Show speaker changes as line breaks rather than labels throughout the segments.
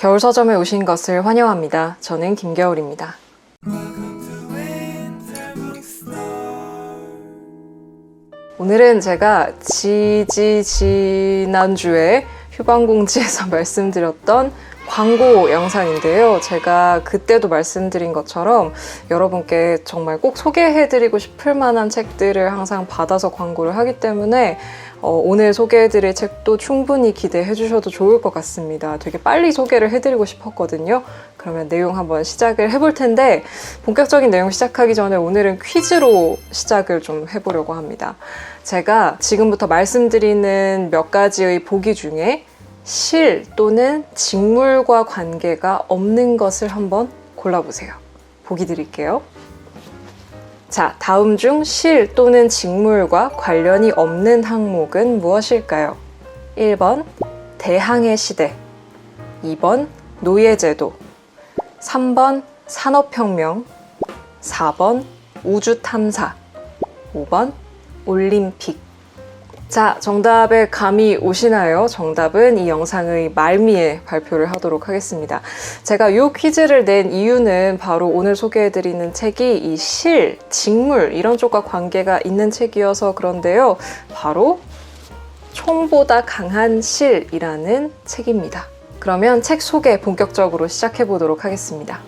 겨울 서점에 오신 것을 환영합니다. 저는 김겨울입니다. 오늘은 제가 지난주에 휴방공지에서 말씀드렸던 광고 영상인데요. 제가 그때도 말씀드린 것처럼 여러분께 정말 꼭 소개해드리고 싶을 만한 책들을 항상 받아서 광고를 하기 때문에 오늘 소개해드릴 책도 충분히 기대해 주셔도 좋을 것 같습니다. 되게 빨리 소개를 해드리고 싶었거든요. 그러면 내용 한번 시작을 해볼 텐데 본격적인 내용 시작하기 전에 오늘은 퀴즈로 시작을 좀 해보려고 합니다. 제가 지금부터 말씀드리는 몇 가지의 보기 중에 실 또는 직물과 관계가 없는 것을 한번 골라보세요. 보기 드릴게요. 자, 다음 중 실 또는 직물과 관련이 없는 항목은 무엇일까요? 1번 대항해 시대, 2번 노예제도, 3번 산업혁명, 4번 우주탐사, 5번 올림픽. 자, 정답에 감이 오시나요? 정답은 이 영상의 말미에 발표를 하도록 하겠습니다. 제가 이 퀴즈를 낸 이유는 바로 오늘 소개해드리는 책이 이 실, 직물 이런 쪽과 관계가 있는 책이어서 그런데요. 바로 총보다 강한 실이라는 책입니다. 그러면 책 소개 본격적으로 시작해 보도록 하겠습니다.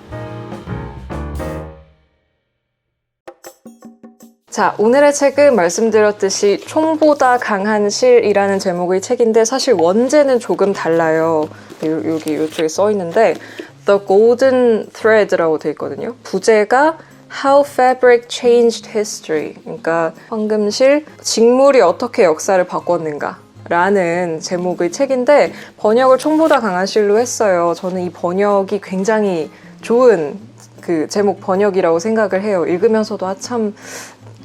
자, 오늘의 책은 말씀드렸듯이 총보다 강한 실이라는 제목의 책인데 사실 원제는 조금 달라요. 여기 이쪽에 써 있는데 The Golden Thread라고 돼 있거든요. 부제가 How Fabric Changed History, 그러니까 황금실, 직물이 어떻게 역사를 바꿨는가 라는 제목의 책인데 번역을 총보다 강한 실로 했어요. 저는 이 번역이 굉장히 좋은 그 제목 번역이라고 생각을 해요. 읽으면서도 참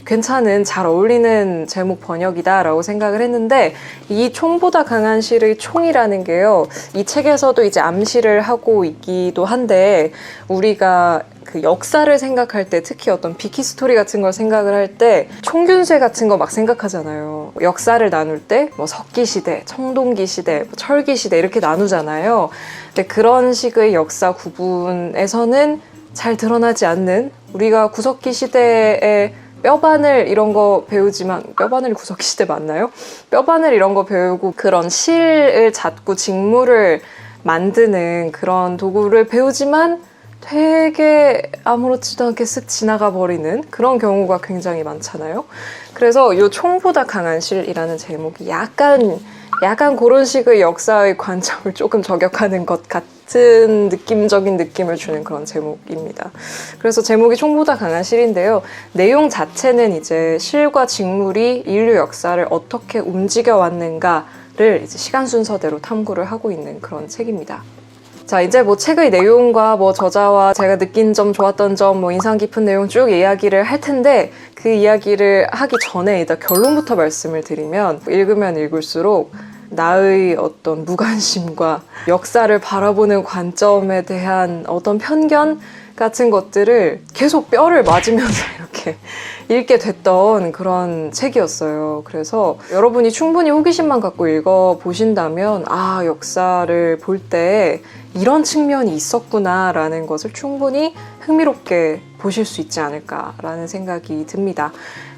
괜찮은, 잘 어울리는 제목 번역이다 라고 생각을 했는데 이 총보다 강한 실의 총이라는 게요, 이 책에서도 이제 암시를 하고 있기도 한데 우리가 그 역사를 생각할 때, 특히 어떤 비키스토리 같은 걸 생각을 할 때 총균세 같은 거 막 생각하잖아요. 역사를 나눌 때 뭐 석기시대, 청동기시대, 뭐 철기시대 이렇게 나누잖아요. 근데 그런 식의 역사 구분에서는 잘 드러나지 않는, 우리가 구석기 시대에 뼈바늘 이런 거 배우지만, 뼈바늘이 구석기 시대 맞나요? 뼈바늘 이런 거 배우고 그런 실을 잡고 직물을 만드는 그런 도구를 배우지만 되게 아무렇지도 않게 쓱 지나가 버리는 그런 경우가 굉장히 많잖아요. 그래서 이 총보다 강한 실이라는 제목이 약간 그런 식의 역사의 관점을 조금 저격하는 것 같은 느낌적인 느낌을 주는 그런 제목입니다. 그래서 제목이 총보다 강한 실인데요. 내용 자체는 이제 실과 직물이 인류 역사를 어떻게 움직여 왔는가를 이제 시간 순서대로 탐구를 하고 있는 그런 책입니다. 자, 이제 뭐 책의 내용과 뭐 저자와 제가 느낀 점, 좋았던 점, 뭐 인상 깊은 내용 쭉 이야기를 할 텐데 그 이야기를 하기 전에 일단 결론부터 말씀을 드리면 읽으면 읽을수록 나의 어떤 무관심과 역사를 바라보는 관점에 대한 어떤 편견 같은 것들을 계속 뼈를 맞으면서 이렇게 읽게 됐던 그런 책이었어요. 그래서 여러분이 충분히 호기심만 갖고 읽어보신다면 아, 역사를 볼 때 이런 측면이 있었구나 라는 것을 충분히 흥미롭게 보실 수 있지 않을까라는 생각이 듭니다.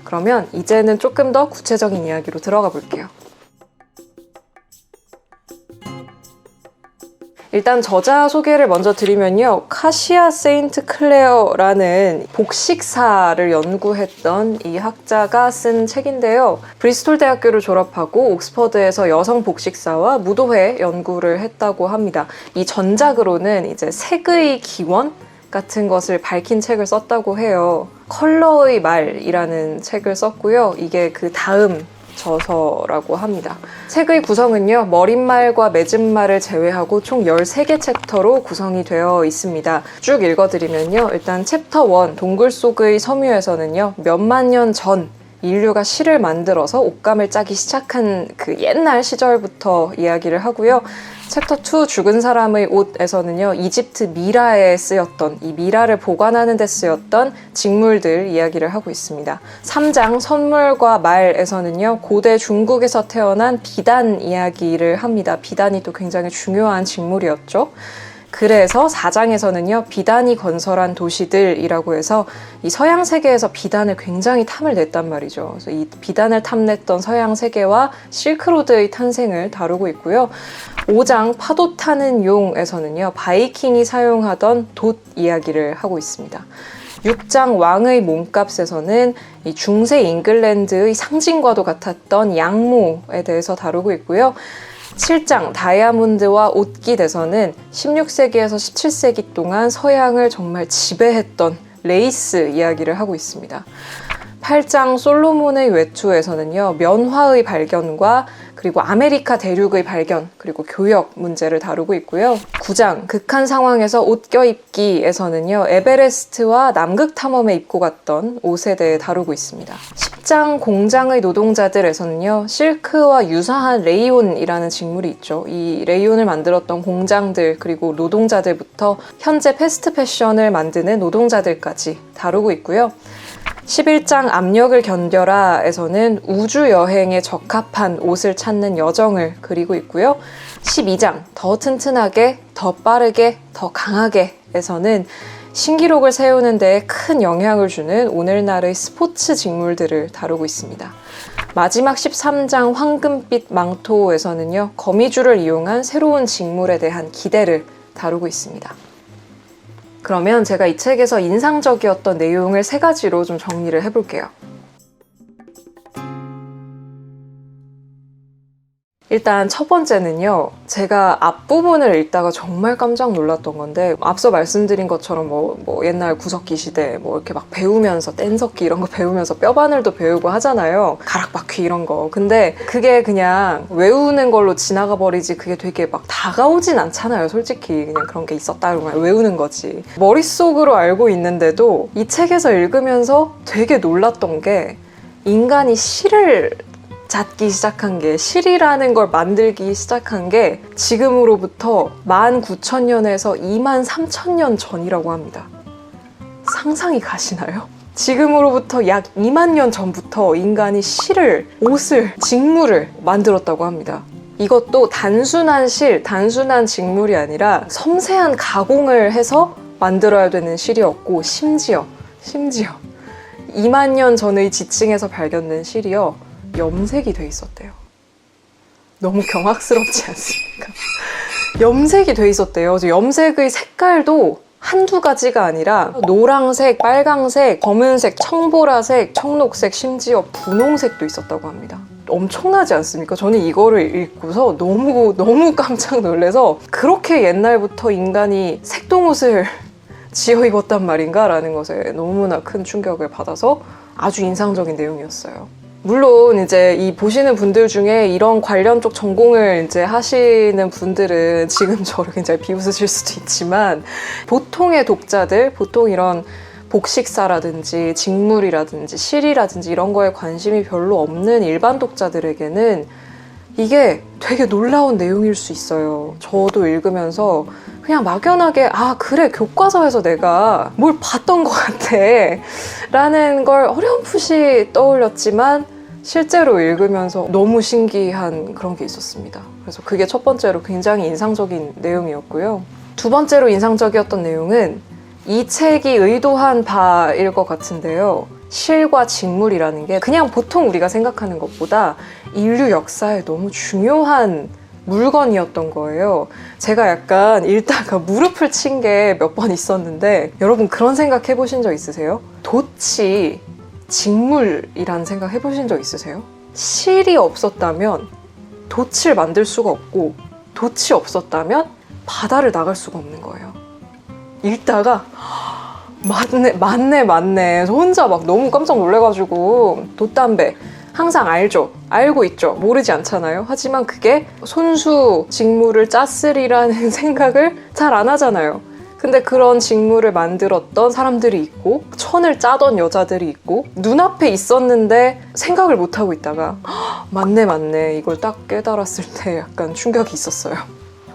그러면 이제는 조금 더 구체적인 이야기로 들어가 볼게요. 일단 저자 소개를 먼저 드리면요. 카시아 세인트 클레어라는 복식사를 연구했던 이 학자가 쓴 책인데요. 브리스톨 대학교를 졸업하고 옥스퍼드에서 여성 복식사와 무도회 연구를 했다고 합니다. 이 전작으로는 이제 색의 기원 같은 것을 밝힌 책을 썼다고 해요. 컬러의 말이라는 책을 썼고요. 이게 그 다음 저서라고 합니다. 책의 구성은요, 머릿말과 맺은말을 제외하고 총 13개 챕터로 구성이 되어 있습니다. 쭉 읽어드리면요, 일단 챕터 1, 동굴 속의 섬유에서는요, 몇만 년 전 인류가 실을 만들어서 옷감을 짜기 시작한 그 옛날 시절부터 이야기를 하고요. 챕터 2 죽은 사람의 옷에서는요, 이집트 미라에 쓰였던, 이 미라를 보관하는 데 쓰였던 직물들 이야기를 하고 있습니다. 3장 선물과 말에서는요, 고대 중국에서 태어난 비단 이야기를 합니다. 비단이 또 굉장히 중요한 직물이었죠. 그래서 4장에서는요, 비단이 건설한 도시들이라고 해서 이 서양 세계에서 비단을 굉장히 탐을 냈단 말이죠. 그래서 이 비단을 탐냈던 서양 세계와 실크로드의 탄생을 다루고 있고요. 5장 파도 타는 용에서는요, 바이킹이 사용하던 돛 이야기를 하고 있습니다. 6장 왕의 몸값에서는 이 중세 잉글랜드의 상징과도 같았던 양모에 대해서 다루고 있고요. 7장 다이아몬드와 옷깃에서는 16세기에서 17세기 동안 서양을 정말 지배했던 레이스 이야기를 하고 있습니다. 8장 솔로몬의 외투에서는요, 면화의 발견과 그리고 아메리카 대륙의 발견, 그리고 교역 문제를 다루고 있고요. 9장 극한 상황에서 옷 껴입기에서는요, 에베레스트와 남극 탐험에 입고 갔던 옷에 대해 다루고 있습니다. 10장 공장의 노동자들에서는요, 실크와 유사한 레이온이라는 직물이 있죠. 이 레이온을 만들었던 공장들, 그리고 노동자들부터 현재 패스트 패션을 만드는 노동자들까지 다루고 있고요. 11장 압력을 견뎌라에서는 우주 여행에 적합한 옷을 찾는 여정을 그리고 있고요. 12장 더 튼튼하게, 더 빠르게, 더 강하게에서는 신기록을 세우는 데에 큰 영향을 주는 오늘날의 스포츠 직물들을 다루고 있습니다. 마지막 13장 황금빛 망토에서는요, 거미줄을 이용한 새로운 직물에 대한 기대를 다루고 있습니다. 그러면 제가 이 책에서 인상적이었던 내용을 3가지로 좀 정리를 해볼게요. 일단 첫 번째는요, 제가 앞부분을 읽다가 정말 깜짝 놀랐던 건데, 앞서 말씀드린 것처럼 뭐 옛날 구석기 시대 뭐 이렇게 막 배우면서 뗀석기 이런 거 배우면서 뼈바늘도 배우고 하잖아요. 가락바퀴 이런 거. 근데 그게 그냥 외우는 걸로 지나가 버리지, 그게 되게 막 다가오진 않잖아요. 솔직히 그냥 그런 게 있었다 그러면 외우는 거지. 머릿속으로 알고 있는데도 이 책에서 읽으면서 되게 놀랐던 게, 인간이 실을 찾기 시작한 게, 실이라는 걸 만들기 시작한 게 지금으로부터 19,000년에서 23,000년 전이라고 합니다. 상상이 가시나요? 지금으로부터 약 2만 년 전부터 인간이 실을, 옷을, 직물을 만들었다고 합니다. 이것도 단순한 실, 단순한 직물이 아니라 섬세한 가공을 해서 만들어야 되는 실이었고, 심지어 2만 년 전의 지층에서 발견된 실이요, 염색이 돼 있었대요. 너무 경악스럽지 않습니까? 염색이 돼 있었대요. 염색의 색깔도 한두 가지가 아니라 노란색, 빨강색, 검은색, 청보라색, 청록색, 심지어 분홍색도 있었다고 합니다. 엄청나지 않습니까? 저는 이거를 읽고서 너무 깜짝 놀라서, 그렇게 옛날부터 인간이 색동옷을 지어 입었단 말인가? 라는 것에 너무나 큰 충격을 받아서 아주 인상적인 내용이었어요. 물론 이제 이 보시는 분들 중에 이런 관련 쪽 전공을 이제 하시는 분들은 지금 저를 굉장히 비웃으실 수도 있지만, 보통의 독자들, 보통 이런 복식사라든지 직물이라든지 실이라든지 이런 거에 관심이 별로 없는 일반 독자들에게는 이게 되게 놀라운 내용일 수 있어요. 저도 읽으면서 그냥 막연하게, 아 그래, 교과서에서 내가 뭘 봤던 것 같아 라는 걸 어렴풋이 떠올렸지만, 실제로 읽으면서 너무 신기한 그런 게 있었습니다. 그래서 그게 첫 번째로 굉장히 인상적인 내용이었고요. 두 번째로 인상적이었던 내용은 이 책이 의도한 바일 것 같은데요. 실과 직물이라는 게 그냥 보통 우리가 생각하는 것보다 인류 역사에 너무 중요한 물건이었던 거예요. 제가 약간 읽다가 무릎을 친 게 몇 번 있었는데, 여러분 그런 생각 해보신 적 있으세요? 돛이 직물이라는 생각 해보신 적 있으세요? 실이 없었다면 돛을 만들 수가 없고, 돛이 없었다면 바다를 나갈 수가 없는 거예요. 읽다가 맞네. 저 혼자 막 너무 깜짝 놀래가지고, 돛담배 항상 알죠? 알고 있죠? 모르지 않잖아요? 하지만 그게 손수 직물을 짰으리라는 생각을 잘 안 하잖아요. 근데 그런 직물을 만들었던 사람들이 있고, 천을 짜던 여자들이 있고, 눈앞에 있었는데 생각을 못하고 있다가 맞네 이걸 딱 깨달았을 때 약간 충격이 있었어요.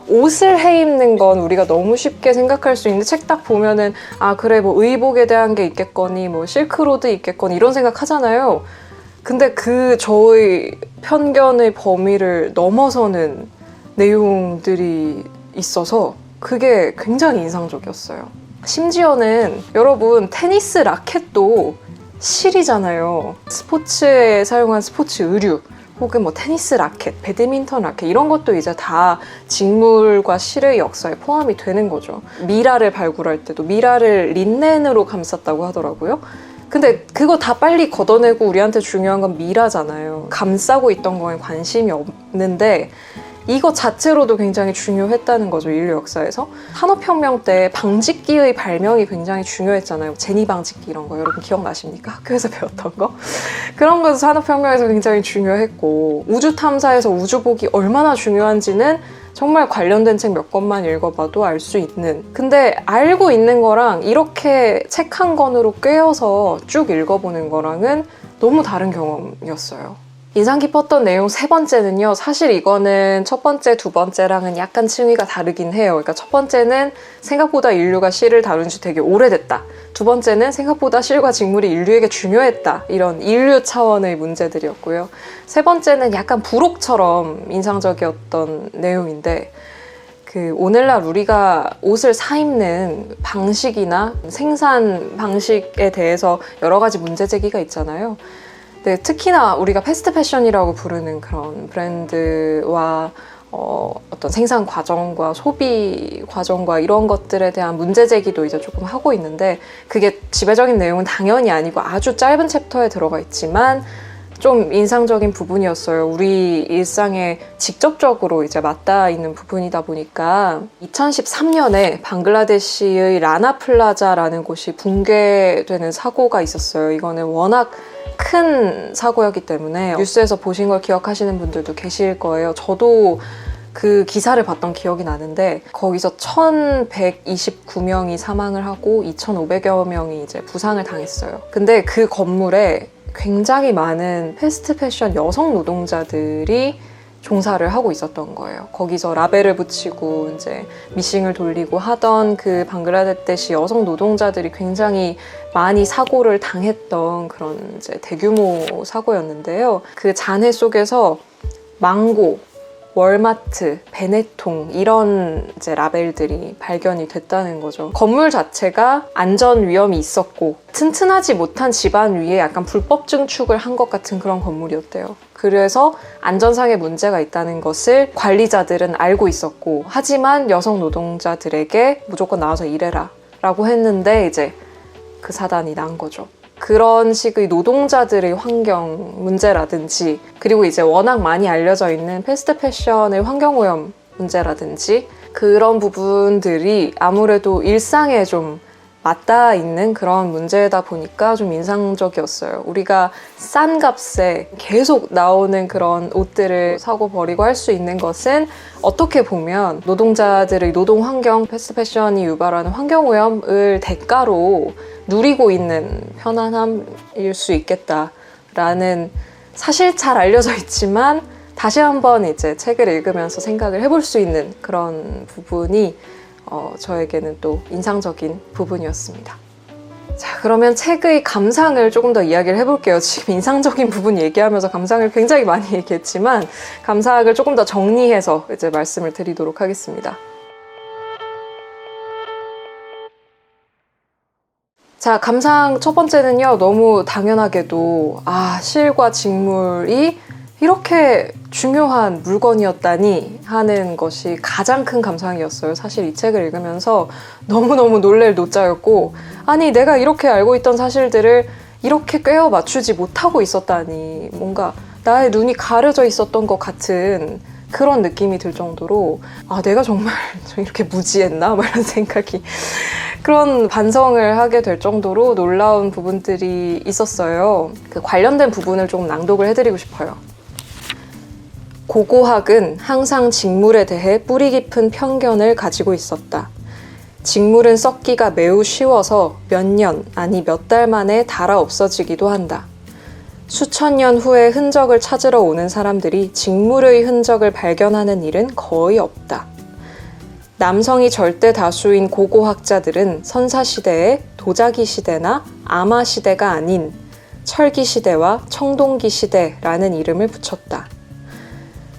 옷을 해입는 건 우리가 너무 쉽게 생각할 수 있는데, 책 딱 보면은 아 그래 뭐 의복에 대한 게 있겠거니 뭐 실크로드 있겠거니 이런 생각 하잖아요. 근데 그 저의 편견의 범위를 넘어서는 내용들이 있어서 그게 굉장히 인상적이었어요. 심지어는 여러분 테니스 라켓도 실이잖아요. 스포츠에 사용한 스포츠 의류 혹은 뭐 테니스 라켓, 배드민턴 라켓 이런 것도 이제 다 직물과 실의 역사에 포함이 되는 거죠. 미라를 발굴할 때도 미라를 린넨으로 감쌌다고 하더라고요. 근데 그거 다 빨리 걷어내고 우리한테 중요한 건 미라잖아요. 감싸고 있던 거에 관심이 없는데 이거 자체로도 굉장히 중요했다는 거죠, 인류 역사에서. 산업혁명 때 방직기의 발명이 굉장히 중요했잖아요. 제니 방직기 이런 거 여러분 기억나십니까? 학교에서 배웠던 거? 그런 것도 산업혁명에서 굉장히 중요했고, 우주 탐사에서 우주복이 얼마나 중요한지는 정말 관련된 책 몇 권만 읽어봐도 알 수 있는, 근데 알고 있는 거랑 이렇게 책 한 권으로 꿰어서 쭉 읽어보는 거랑은 너무 다른 경험이었어요. 인상 깊었던 내용 세 번째는요, 사실 이거는 첫 번째, 두 번째랑은 약간 층위가 다르긴 해요. 그러니까 첫 번째는 생각보다 인류가 실을 다룬 지 되게 오래됐다. 두 번째는 생각보다 실과 직물이 인류에게 중요했다. 이런 인류 차원의 문제들이었고요. 세 번째는 약간 부록처럼 인상적이었던 내용인데, 오늘날 우리가 옷을 사입는 방식이나 생산 방식에 대해서 여러 가지 문제 제기가 있잖아요. 네, 특히나 우리가 패스트 패션이라고 부르는 그런 브랜드와 어떤 생산 과정과 소비 과정과 이런 것들에 대한 문제 제기도 이제 조금 하고 있는데, 그게 지배적인 내용은 당연히 아니고 아주 짧은 챕터에 들어가 있지만 좀 인상적인 부분이었어요. 우리 일상에 직접적으로 이제 맞닿아 있는 부분이다 보니까 2013년에 방글라데시의 라나 플라자라는 곳이 붕괴되는 사고가 있었어요. 이거는 워낙 큰 사고였기 때문에 뉴스에서 보신 걸 기억하시는 분들도 계실 거예요. 저도 그 기사를 봤던 기억이 나는데, 거기서 1,129명이 사망을 하고 2,500여 명이 이제 부상을 당했어요. 근데 그 건물에 굉장히 많은 패스트 패션 여성 노동자들이 종사를 하고 있었던 거예요. 거기서 라벨을 붙이고 이제 미싱을 돌리고 하던 그 방글라데시 여성 노동자들이 굉장히 많이 사고를 당했던 그런 이제 대규모 사고였는데요. 그 잔해 속에서 망고, 월마트, 베네통 이런 이제 라벨들이 발견이 됐다는 거죠. 건물 자체가 안전 위험이 있었고 튼튼하지 못한 집안 위에 약간 불법 증축을 한 것 같은 그런 건물이었대요. 그래서 안전상의 문제가 있다는 것을 관리자들은 알고 있었고, 하지만 여성 노동자들에게 무조건 나와서 일해라 라고 했는데 이제 그 사단이 난 거죠. 그런 식의 노동자들의 환경 문제라든지, 그리고 이제 워낙 많이 알려져 있는 패스트 패션의 환경오염 문제라든지, 그런 부분들이 아무래도 일상에 좀 맞닿아 있는 그런 문제다 보니까 좀 인상적이었어요. 우리가 싼 값에 계속 나오는 그런 옷들을 사고 버리고 할 수 있는 것은 어떻게 보면 노동자들의 노동 환경, 패스트 패션이 유발하는 환경오염을 대가로 누리고 있는 편안함일 수 있겠다라는, 사실 잘 알려져 있지만 다시 한번 이제 책을 읽으면서 생각을 해볼 수 있는 그런 부분이 저에게는 또 인상적인 부분이었습니다. 자, 그러면 책의 감상을 조금 더 이야기를 해볼게요. 지금 인상적인 부분 얘기하면서 감상을 굉장히 많이 얘기했지만 감상을 조금 더 정리해서 이제 말씀을 드리도록 하겠습니다. 자, 감상 첫 번째는요, 너무 당연하게도 실과 직물이 이렇게 중요한 물건이었다니 하는 것이 가장 큰 감상이었어요. 사실 이 책을 읽으면서 너무너무 놀랄 노자였고, 아니 내가 이렇게 알고 있던 사실들을 이렇게 꿰어 맞추지 못하고 있었다니, 뭔가 나의 눈이 가려져 있었던 것 같은 그런 느낌이 들 정도로 내가 정말 이렇게 무지했나? 이런 생각이, 그런 반성을 하게 될 정도로 놀라운 부분들이 있었어요. 그 관련된 부분을 좀 낭독을 해드리고 싶어요. 고고학은 항상 직물에 대해 뿌리 깊은 편견을 가지고 있었다. 직물은 썩기가 매우 쉬워서 몇 년, 아니 몇 달 만에 닳아 없어지기도 한다. 수천 년 후에 흔적을 찾으러 오는 사람들이 직물의 흔적을 발견하는 일은 거의 없다. 남성이 절대 다수인 고고학자들은 선사시대에 도자기 시대나 아마 시대가 아닌 철기 시대와 청동기 시대라는 이름을 붙였다.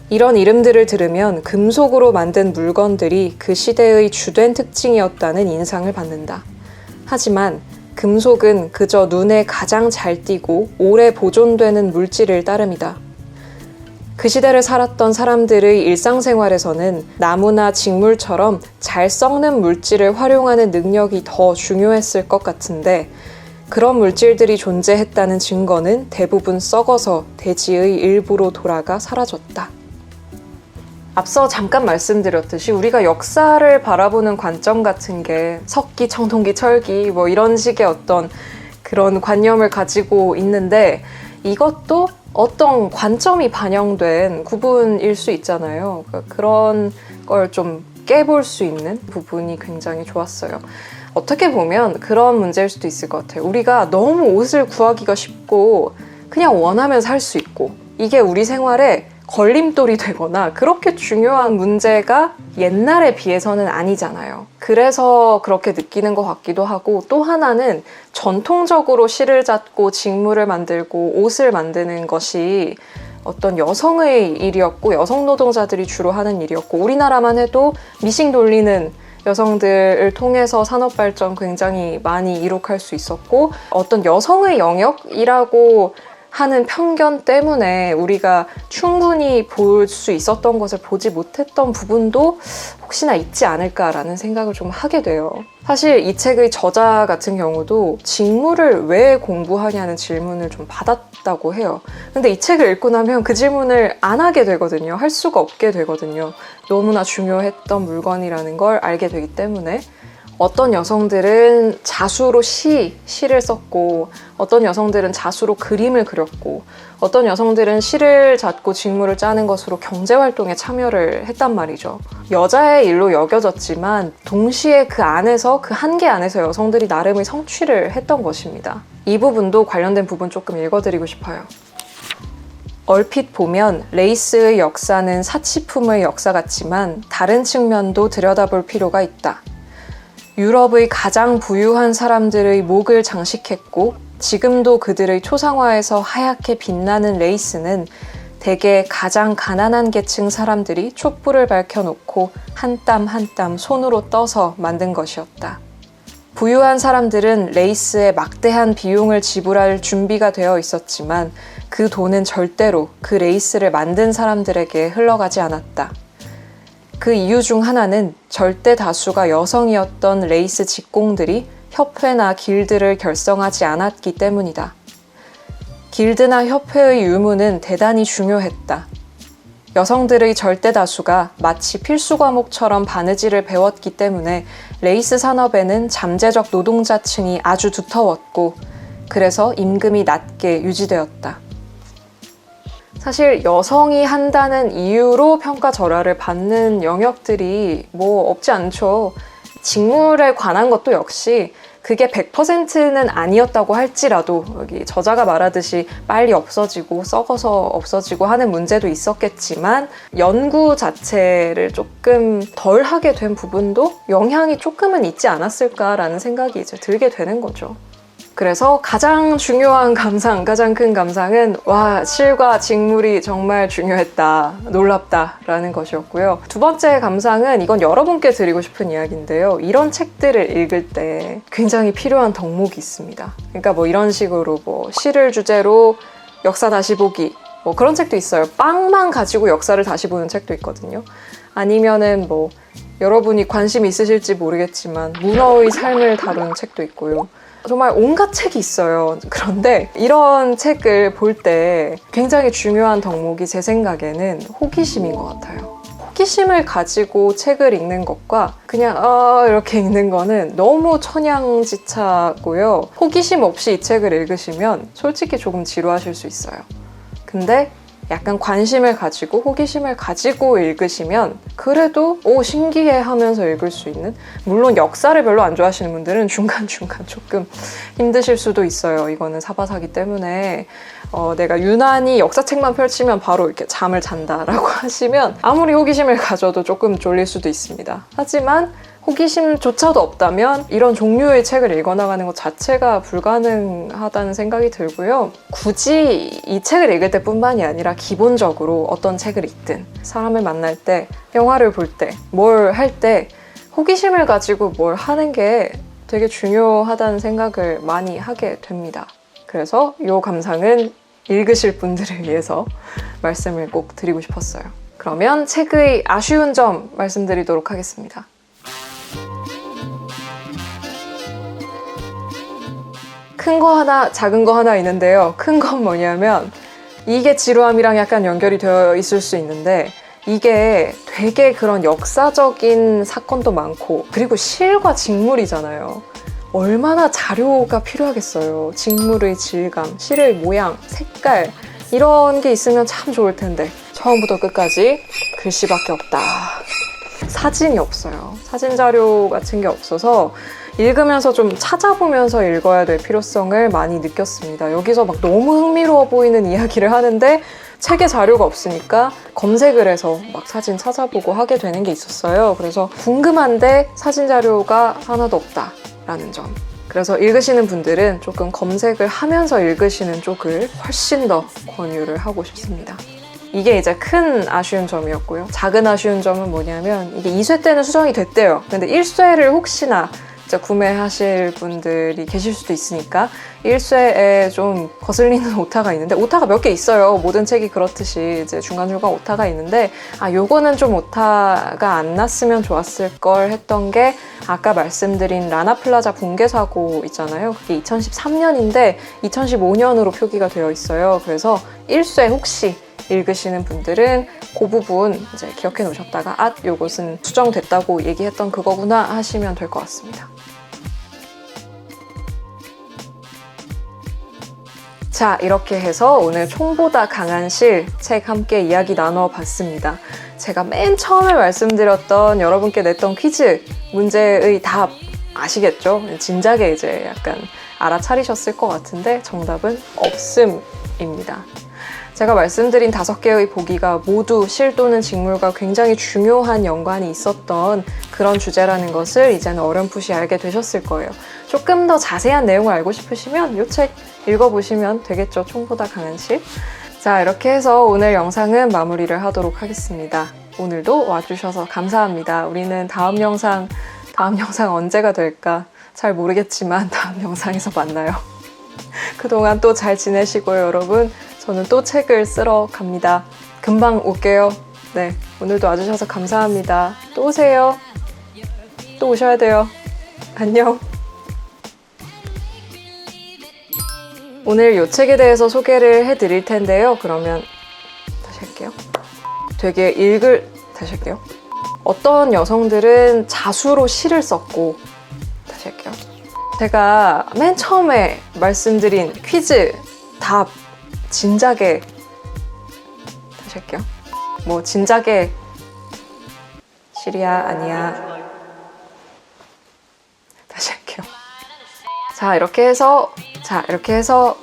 이런 이름들을 들으면 금속으로 만든 물건들이 그 시대의 주된 특징이었다는 인상을 받는다. 하지만 금속은 그저 눈에 가장 잘 띄고 오래 보존되는 물질을 따름이다. 그 시대를 살았던 사람들의 일상생활에서는 나무나 직물처럼 잘 썩는 물질을 활용하는 능력이 더 중요했을 것 같은데 그런 물질들이 존재했다는 증거는 대부분 썩어서 대지의 일부로 돌아가 사라졌다. 앞서 잠깐 말씀드렸듯이 우리가 역사를 바라보는 관점 같은 게 석기, 청동기, 철기 뭐 이런 식의 어떤 그런 관념을 가지고 있는데 이것도 어떤 관점이 반영된 구분일 수 있잖아요. 그런 걸 좀 깨볼 수 있는 부분이 굉장히 좋았어요. 어떻게 보면 그런 문제일 수도 있을 것 같아요. 우리가 너무 옷을 구하기가 쉽고 그냥 원하면 살 수 있고 이게 우리 생활에 걸림돌이 되거나 그렇게 중요한 문제가 옛날에 비해서는 아니잖아요. 그래서 그렇게 느끼는 것 같기도 하고 또 하나는 전통적으로 실을 잣고 직물을 만들고 옷을 만드는 것이 어떤 여성의 일이었고 여성 노동자들이 주로 하는 일이었고 우리나라만 해도 미싱 돌리는 여성들을 통해서 산업 발전 굉장히 많이 이룩할 수 있었고 어떤 여성의 영역이라고 하는 편견 때문에 우리가 충분히 볼 수 있었던 것을 보지 못했던 부분도 혹시나 있지 않을까라는 생각을 좀 하게 돼요. 사실 이 책의 저자 같은 경우도 직무를 왜 공부하냐는 질문을 좀 받았다고 해요. 근데 이 책을 읽고 나면 그 질문을 안 하게 되거든요. 할 수가 없게 되거든요. 너무나 중요했던 물건이라는 걸 알게 되기 때문에 어떤 여성들은 자수로 시를 썼고 어떤 여성들은 자수로 그림을 그렸고 어떤 여성들은 실을 잣고 직물을 짜는 것으로 경제활동에 참여를 했단 말이죠. 여자의 일로 여겨졌지만 동시에 그 안에서 그 한계 안에서 여성들이 나름의 성취를 했던 것입니다. 이 부분도 관련된 부분 조금 읽어드리고 싶어요. 얼핏 보면 레이스의 역사는 사치품의 역사 같지만 다른 측면도 들여다볼 필요가 있다. 유럽의 가장 부유한 사람들의 목을 장식했고 지금도 그들의 초상화에서 하얗게 빛나는 레이스는 대개 가장 가난한 계층 사람들이 촛불을 밝혀놓고 한 땀 한 땀 손으로 떠서 만든 것이었다. 부유한 사람들은 레이스에 막대한 비용을 지불할 준비가 되어 있었지만 그 돈은 절대로 그 레이스를 만든 사람들에게 흘러가지 않았다. 그 이유 중 하나는 절대 다수가 여성이었던 레이스 직공들이 협회나 길드를 결성하지 않았기 때문이다. 길드나 협회의 유무는 대단히 중요했다. 여성들의 절대 다수가 마치 필수 과목처럼 바느질을 배웠기 때문에 레이스 산업에는 잠재적 노동자층이 아주 두터웠고 그래서 임금이 낮게 유지되었다. 사실 여성이 한다는 이유로 평가절하를 받는 영역들이 뭐 없지 않죠. 직물에 관한 것도 역시 그게 100%는 아니었다고 할지라도 여기 저자가 말하듯이 빨리 없어지고 썩어서 없어지고 하는 문제도 있었겠지만 연구 자체를 조금 덜 하게 된 부분도 영향이 조금은 있지 않았을까라는 생각이 이제 들게 되는 거죠. 그래서 가장 중요한 감상, 가장 큰 감상은 와, 실과 직물이 정말 중요했다, 놀랍다 라는 것이었고요. 두 번째 감상은 이건 여러분께 드리고 싶은 이야기인데요. 이런 책들을 읽을 때 굉장히 필요한 덕목이 있습니다. 그러니까 뭐 이런 식으로 뭐 시를 주제로 역사 다시 보기 뭐 그런 책도 있어요. 빵만 가지고 역사를 다시 보는 책도 있거든요. 아니면은 뭐 여러분이 관심 있으실지 모르겠지만 문어의 삶을 다룬 책도 있고요. 정말 온갖 책이 있어요. 그런데 이런 책을 볼 때 굉장히 중요한 덕목이 제 생각에는 호기심인 것 같아요. 호기심을 가지고 책을 읽는 것과 그냥 이렇게 읽는 거는 너무 천양지차고요. 호기심 없이 이 책을 읽으시면 솔직히 조금 지루하실 수 있어요. 근데 약간 관심을 가지고 호기심을 가지고 읽으시면 그래도 신기해 하면서 읽을 수 있는, 물론 역사를 별로 안 좋아하시는 분들은 중간중간 조금 힘드실 수도 있어요. 이거는 사바사기 때문에 내가 유난히 역사책만 펼치면 바로 이렇게 잠을 잔다라고 하시면 아무리 호기심을 가져도 조금 졸릴 수도 있습니다. 하지만 호기심조차도 없다면 이런 종류의 책을 읽어나가는 것 자체가 불가능하다는 생각이 들고요. 굳이 이 책을 읽을 때뿐만이 아니라 기본적으로 어떤 책을 읽든 사람을 만날 때, 영화를 볼 때, 뭘 할 때 호기심을 가지고 뭘 하는 게 되게 중요하다는 생각을 많이 하게 됩니다. 그래서 이 감상은 읽으실 분들을 위해서 말씀을 꼭 드리고 싶었어요. 그러면 책의 아쉬운 점 말씀드리도록 하겠습니다. 큰 거 하나, 작은 거 하나 있는데요. 큰 건 뭐냐면 이게 지루함이랑 약간 연결이 되어 있을 수 있는데 이게 되게 그런 역사적인 사건도 많고 그리고 실과 직물이잖아요. 얼마나 자료가 필요하겠어요. 직물의 질감, 실의 모양, 색깔 이런 게 있으면 참 좋을 텐데 처음부터 끝까지 글씨밖에 없다. 사진이 없어요. 사진 자료 같은 게 없어서 읽으면서 좀 찾아보면서 읽어야 될 필요성을 많이 느꼈습니다. 여기서 막 너무 흥미로워 보이는 이야기를 하는데 책에 자료가 없으니까 검색을 해서 막 사진 찾아보고 하게 되는 게 있었어요. 그래서 궁금한데 사진 자료가 하나도 없다라는 점. 그래서 읽으시는 분들은 조금 검색을 하면서 읽으시는 쪽을 훨씬 더 권유를 하고 싶습니다. 이게 이제 큰 아쉬운 점이었고요. 작은 아쉬운 점은 뭐냐면 이게 2쇄 때는 수정이 됐대요. 근데 1쇄를 혹시나 이제 구매하실 분들이 계실 수도 있으니까 1쇄에 좀 거슬리는 오타가 있는데 오타가 몇 개 있어요. 모든 책이 그렇듯이 이제 중간중간 오타가 있는데 요거는 좀 오타가 안 났으면 좋았을 걸 했던 게 아까 말씀드린 라나플라자 붕괴 사고 있잖아요. 그게 2013년인데 2015년으로 표기가 되어 있어요. 그래서 1쇄 혹시 읽으시는 분들은 그 부분 이제 기억해 놓으셨다가 요것은 수정됐다고 얘기했던 그거구나 하시면 될 것 같습니다. 자, 이렇게 해서 오늘 총보다 강한 실 책 함께 이야기 나눠봤습니다. 제가 맨 처음에 말씀드렸던 여러분께 냈던 퀴즈 문제의 답 아시겠죠? 진작에 이제 약간 알아차리셨을 것 같은데 정답은 없음입니다. 제가 말씀드린 5개의 보기가 모두 실 또는 직물과 굉장히 중요한 연관이 있었던 그런 주제라는 것을 이제는 어렴풋이 알게 되셨을 거예요. 조금 더 자세한 내용을 알고 싶으시면 이 책 읽어보시면 되겠죠. 총보다 강한 실. 자, 이렇게 해서 오늘 영상은 마무리를 하도록 하겠습니다. 오늘도 와주셔서 감사합니다. 우리는 다음 영상 언제가 될까 잘 모르겠지만 다음 영상에서 만나요. 그동안 또 잘 지내시고요, 여러분. 저는 또 책을 쓰러 갑니다. 금방 올게요. 네, 오늘도 와주셔서 감사합니다. 또 오세요. 또 오셔야 돼요. 안녕. 오늘 이 책에 대해서 소개를 해드릴 텐데요. 그러면 다시 할게요. 다시 할게요. 어떤 여성들은 자수로 시를 썼고 다시 할게요. 제가 맨 처음에 말씀드린 퀴즈 답 진작에 다시 할게요. 뭐 진작에 실이야 아니야 다시 할게요. 자 이렇게 해서